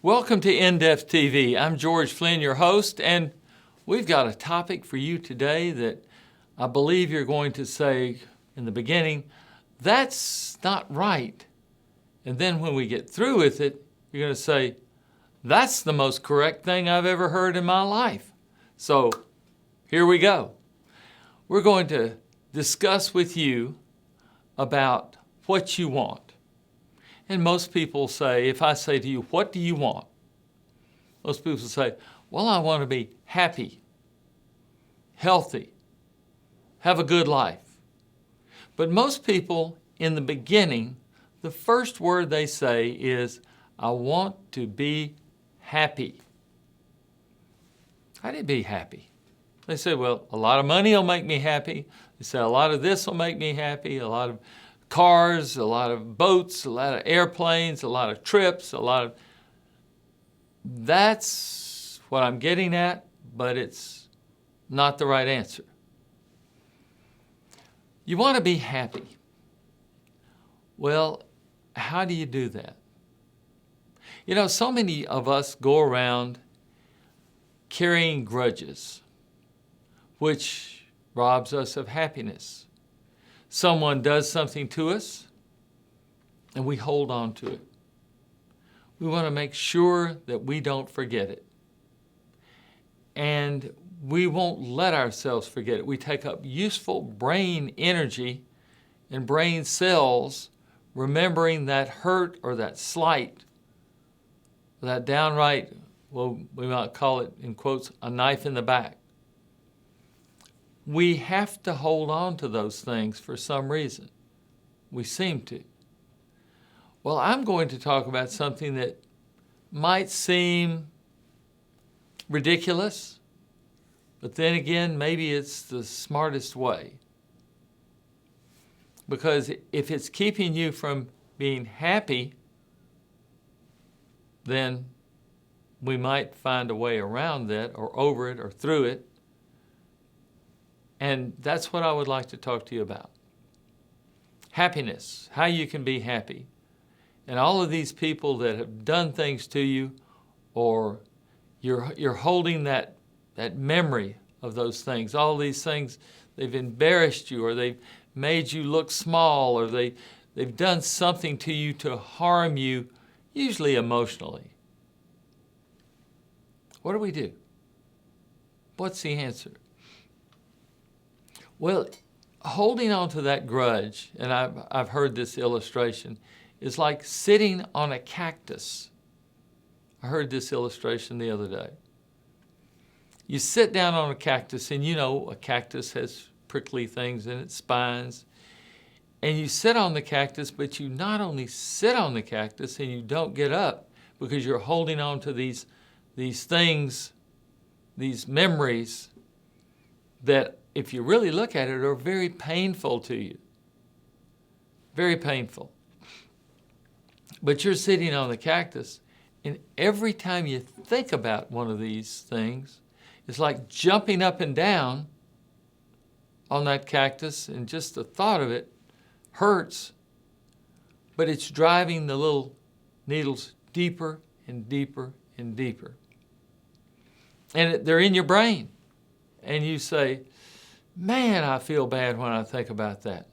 Welcome to In-Depth TV. I'm George Flynn, your host, and we've got a topic for you today that I believe you're going to say in the beginning, that's not right. And then when we get through with it, you're going to say, that's the most correct thing I've ever heard in my life. So here we go. We're going to discuss with you about what you want. And most people say, if I say to you, what do you want? Most people say, well, I want to be happy, healthy, have a good life. But most people in the beginning, the first word they say is, I want to be happy. How do you be happy? They say, well, a lot of money will make me happy. They say, a lot of this will make me happy, a lot of cars, a lot of boats, a lot of airplanes, a lot of trips, That's what I'm getting at, but it's not the right answer. You want to be happy. Well, how do you do that? You know, so many of us go around carrying grudges, which robs us of happiness. Someone does something to us, and we hold on to it. We want to make sure that we don't forget it. And we won't let ourselves forget it. We take up useful brain energy and brain cells remembering that hurt or that slight, that downright, well, we might call it, in quotes, a knife in the back. We have to hold on to those things for some reason. We seem to. Well, I'm going to talk about something that might seem ridiculous, but then again, maybe it's the smartest way. Because if it's keeping you from being happy, then we might find a way around that or over it or through it. And that's what I would like to talk to you about. Happiness, how you can be happy. And all of these people that have done things to you, or you're holding that memory of those things, all these things, they've embarrassed you, or they've made you look small, or they've done something to you to harm you, usually emotionally. What do we do? What's the answer? Well, holding on to that grudge, and I've heard this illustration, is like sitting on a cactus. I heard this illustration the other day. You sit down on a cactus, and you know a cactus has prickly things in its spines, and you sit on the cactus, but you not only sit on the cactus and you don't get up because you're holding on to these things, these memories that, if you really look at it, are very painful to you. Very painful. But you're sitting on the cactus, and every time you think about one of these things, it's like jumping up and down on that cactus, and just the thought of it hurts, but it's driving the little needles deeper and deeper and deeper. And they're in your brain, and you say, man, I feel bad when I think about that.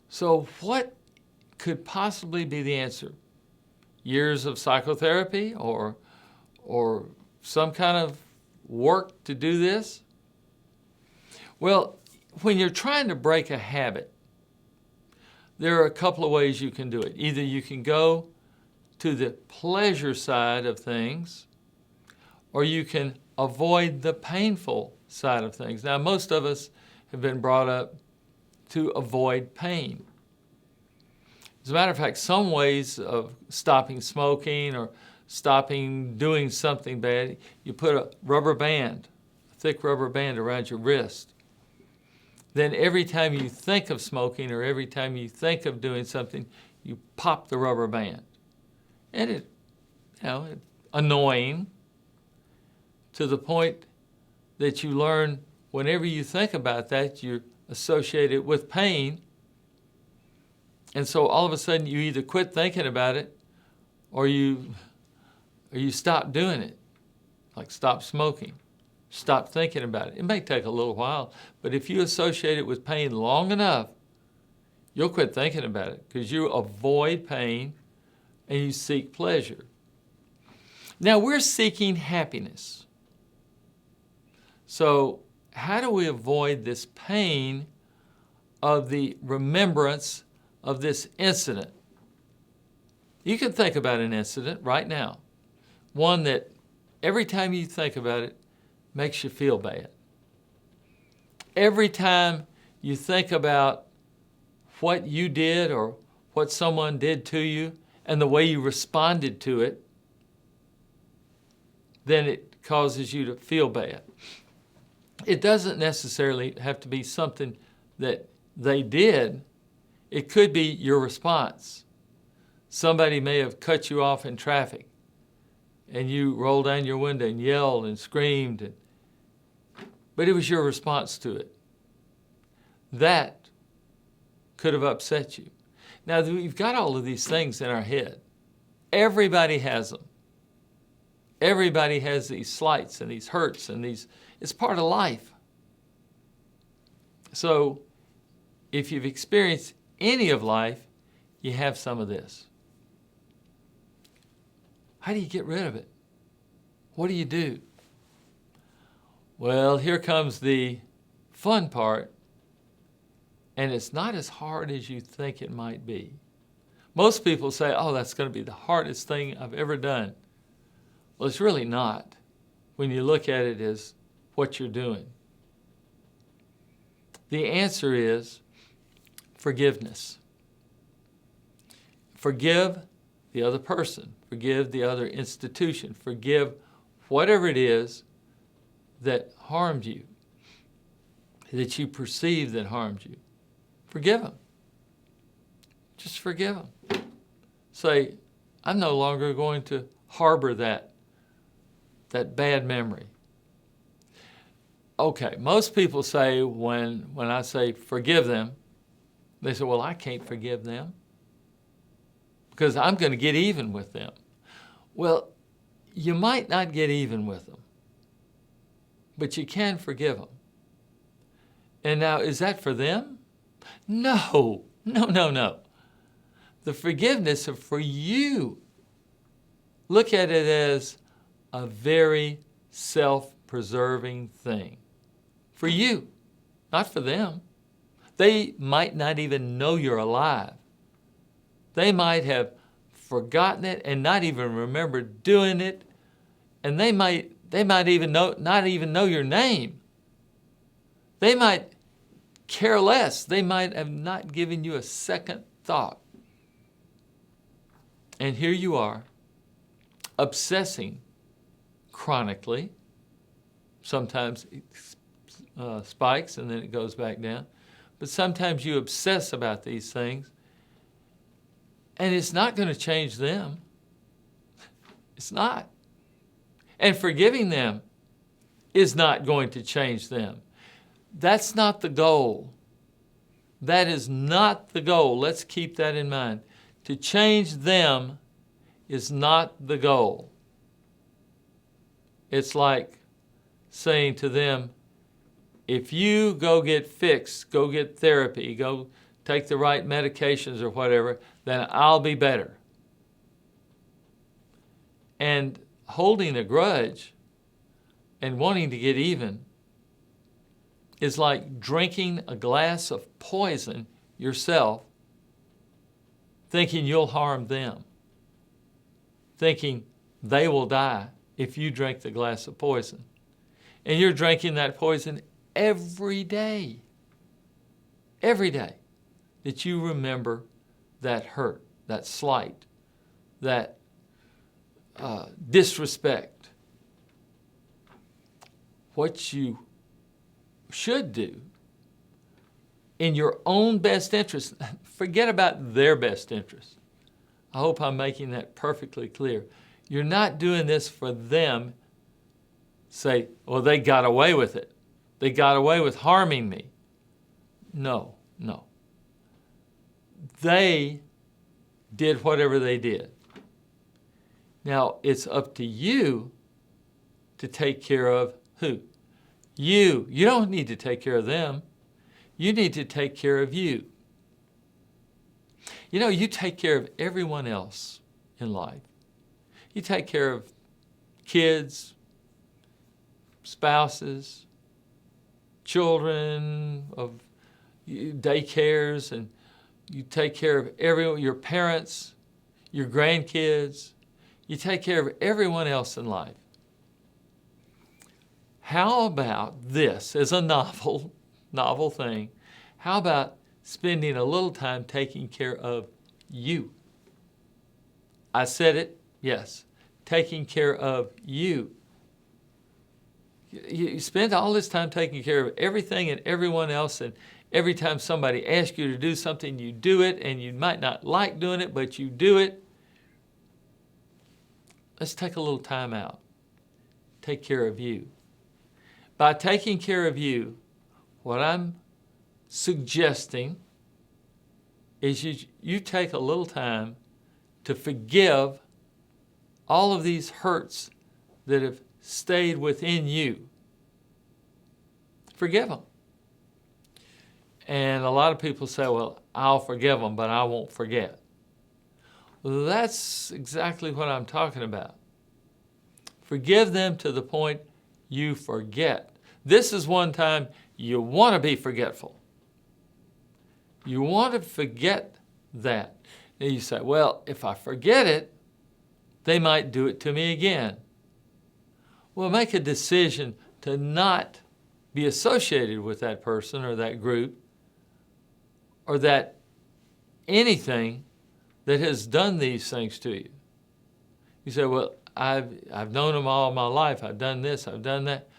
So what could possibly be the answer? Years of psychotherapy or some kind of work to do this? Well, when you're trying to break a habit, there are a couple of ways you can do it. Either you can go to the pleasure side of things, or you can avoid the painful side of things. Now, most of us have been brought up to avoid pain. As a matter of fact, some ways of stopping smoking or stopping doing something bad, you put a rubber band, a thick rubber band around your wrist. Then every time you think of smoking or every time you think of doing something, you pop the rubber band. And it's annoying to the point that you learn whenever you think about that, you're associated with pain. And so all of a sudden you either quit thinking about it or you or you stop doing it, like stop smoking, stop thinking about it. It may take a little while, but if you associate it with pain long enough, you'll quit thinking about it because you avoid pain and you seek pleasure. Now, we're seeking happiness. So how do we avoid this pain of the remembrance of this incident? You can think about an incident right now, one that every time you think about it makes you feel bad. Every time you think about what you did or what someone did to you and the way you responded to it, then it causes you to feel bad. It doesn't necessarily have to be something that they did. It could be your response. Somebody may have cut you off in traffic and you rolled down your window and yelled and screamed, but it was your response to it. That could have upset you. Now, we've got all of these things in our head. Everybody has them. Everybody has these slights and these hurts and these, it's part of life. So if you've experienced any of life, you have some of this. How do you get rid of it? What do you do? Well, here comes the fun part, and it's not as hard as you think it might be. Most people say, oh, that's going to be the hardest thing I've ever done. Well, it's really not when you look at it as what you're doing. The answer is forgiveness. Forgive the other person. Forgive the other institution. Forgive whatever it is that harmed you, that you perceive that harmed you. Forgive them. Just forgive them. Say, I'm no longer going to harbor that bad memory. Okay, most people say when I say forgive them, they say, well, I can't forgive them because I'm going to get even with them. Well, you might not get even with them, but you can forgive them. And now, is that for them? No. The forgiveness is for you. Look at it as a very self-preserving thing. For you, not for them. They might not even know you're alive. They might have forgotten it and not even remember doing it. And they might even not even know your name. They might care less. They might have not given you a second thought. And here you are, obsessing chronically. Sometimes it spikes and then it goes back down. But sometimes you obsess about these things, and it's not going to change them. It's not. And forgiving them is not going to change them. That's not the goal. That is not the goal. Let's keep that in mind. To change them is not the goal. It's like saying to them, if you go get fixed, go get therapy, go take the right medications or whatever, then I'll be better. And holding a grudge and wanting to get even is like drinking a glass of poison yourself, thinking you'll harm them, thinking they will die if you drink the glass of poison. And you're drinking that poison every day that you remember that hurt, that slight, that disrespect. What you should do in your own best interest, forget about their best interest. I hope I'm making that perfectly clear. You're not doing this for them. Say, well, they got away with it. They got away with harming me. No. They did whatever they did. Now, it's up to you to take care of who? You. You don't need to take care of them. You need to take care of you. You know, you take care of everyone else in life. You take care of kids, spouses, children, of daycares, and you take care of everyone, your parents, your grandkids. You take care of everyone else in life. How about this as a novel thing? How about spending a little time taking care of you? I said it, yes. Taking care of you. You spend all this time taking care of everything and everyone else, and every time somebody asks you to do something, you do it, and you might not like doing it, but you do it. Let's take a little time out. Take care of you. By taking care of you, what I'm suggesting is you take a little time to forgive all of these hurts that have stayed within you. Forgive them. And a lot of people say, well, I'll forgive them, but I won't forget. Well, that's exactly what I'm talking about. Forgive them to the point you forget. This is one time you want to be forgetful. You want to forget that. And you say, well, if I forget it, they might do it to me again. Well, make a decision to not be associated with that person or that group or that anything that has done these things to you. You say, well, I've known them all my life. I've done this, I've done that.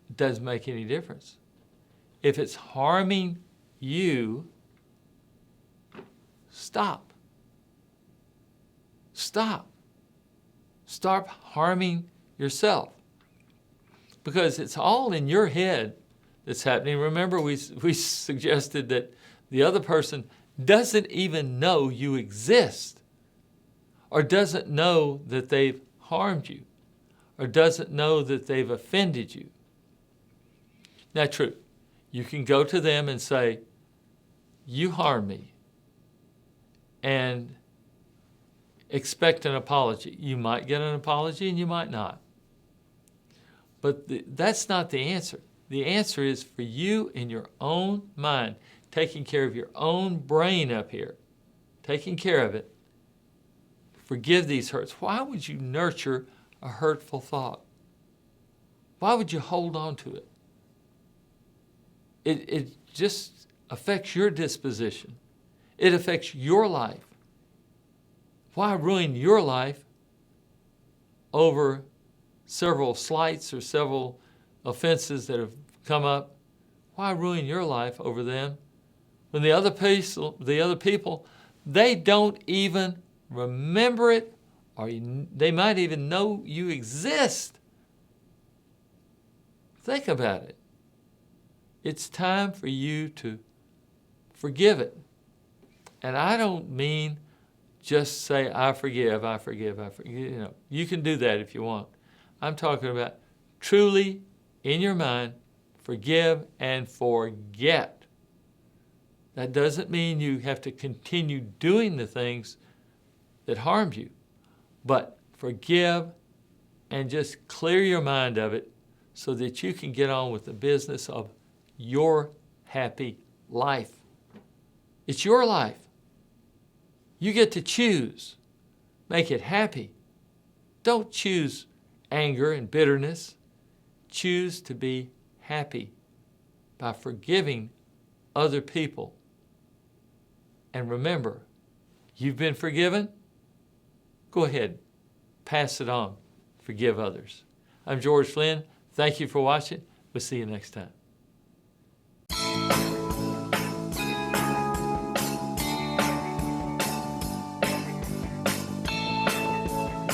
It doesn't make any difference. If it's harming you, stop. Stop. Stop harming yourself. Because it's all in your head that's happening. Remember, we suggested that the other person doesn't even know you exist, or doesn't know that they've harmed you, or doesn't know that they've offended you. Now, true, you can go to them and say, you harmed me, and expect an apology. You might get an apology and you might not. But that's not the answer. The answer is for you in your own mind, taking care of your own brain up here, taking care of it. Forgive these hurts. Why would you nurture a hurtful thought? Why would you hold on to it? It just affects your disposition. It affects your life. Why ruin your life over several slights or several offenses that have come up? Why ruin your life over them when the other people, they don't even remember it, or they might even know you exist? Think about it. It's time for you to forgive it. And I don't mean just say, I forgive, I forgive, I forgive. You know, you can do that if you want. I'm talking about truly, in your mind, forgive and forget. That doesn't mean you have to continue doing the things that harmed you, but forgive and just clear your mind of it so that you can get on with the business of your happy life. It's your life. You get to choose. Make it happy. Don't choose anger and bitterness. Choose to be happy by forgiving other people. And remember, you've been forgiven. Go ahead, pass it on. Forgive others. I'm George Flynn. Thank you for watching. We'll see you next time.